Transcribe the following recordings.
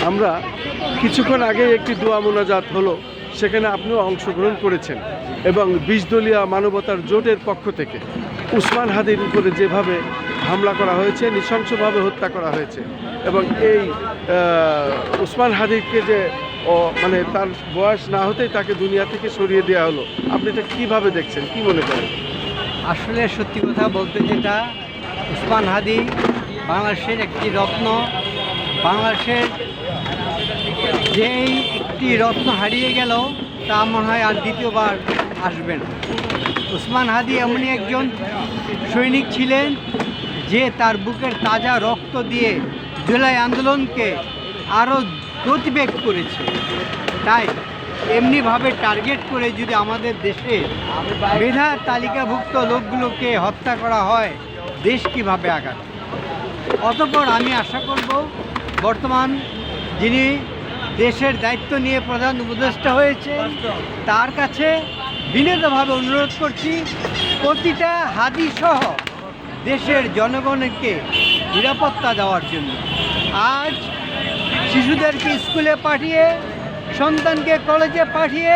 আমরা কিছুক্ষণ আগে একটি দোয়া মোনাজাত হলো, সেখানে আপনিও অংশগ্রহণ করেছেন এবং 20 দলীয় মানবতার জোটের পক্ষ থেকে উসমান হাদির উপরে যেভাবে হামলা করা হয়েছে, নৃশংসভাবে হত্যা করা হয়েছে এবং এই উসমান হাদিকে যে মানে তার বয়স না হতেই তাকে দুনিয়া থেকে সরিয়ে দেওয়া হলো, আপনি এটা কীভাবে দেখছেন, কি মনে করেন? আসলে সত্যি কথা বলতে যেটা, উসমান হাদি বাংলাদেশের একটি রত্ন। বাংলাদেশের যেই একটি রত্ন হারিয়ে গেল তা মনে হয় আর দ্বিতীয়বার আসবে না। উসমান হাদি এমনই একজন সৈনিক ছিলেন যে তার বুকের তাজা রক্ত দিয়ে জুলাই আন্দোলনকে আরও গতিবেগ করেছে। তাই এমনিভাবে টার্গেট করে যদি আমাদের দেশে মেধা তালিকাভুক্ত লোকগুলোকে হত্যা করা হয়, দেশ কীভাবে আগাবে? অতঃপর আমি আশা করব বর্তমান যিনি দেশের দায়িত্ব নিয়ে প্রধান উপদেষ্টা হয়েছে তার কাছে বিনীতভাবে অনুরোধ করছি, প্রতিটা হাদিসহ দেশের জনগণকে নিরাপত্তা দেওয়ার জন্য। আজ শিশুদেরকে স্কুলে পাঠিয়ে, সন্তানকে কলেজে পাঠিয়ে,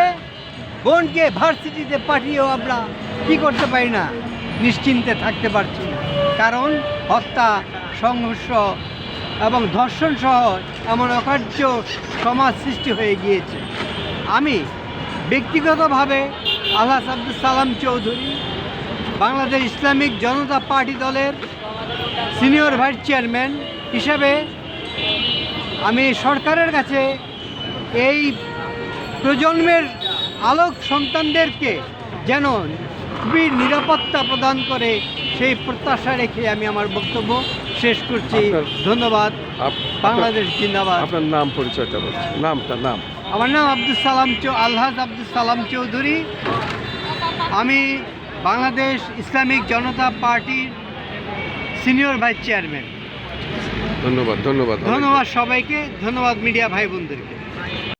বোনকে ভার্সিটিতে পাঠিয়েও আমরা কী করতে পারি না, নিশ্চিন্তে থাকতে পারছি না। কারণ হত্যা, সংঘর্ষ এবং ধর্ষণ সহ এমন অকার্য সমাজ সৃষ্টি হয়ে গিয়েছে। আমি ব্যক্তিগতভাবে আলহাজ আব্দুল সালাম চৌধুরী, বাংলাদেশ ইসলামিক জনতা পার্টি দলের সিনিয়র ভাইস চেয়ারম্যান হিসাবে আমি সরকারের কাছে এই প্রজন্মের আলোক সন্তানদেরকে যেন খুবই নিরাপত্তা প্রদান করে সেই প্রত্যাশা রেখে আমি আমার বক্তব্য শেষ করছি। ধন্যবাদ। বাংলাদেশ জিন্দাবাদ। আপনার নাম পরিচয়টা বলছেন, নাম? আমার নাম আলহাজ আব্দুল সালাম চৌধুরী। আমি বাংলাদেশ ইসলামিক জনতা পার্টির সিনিয়র ভাইস চেয়ারম্যান। ধন্যবাদ সবাইকে, ধন্যবাদ মিডিয়া ভাই বোনদেরকে।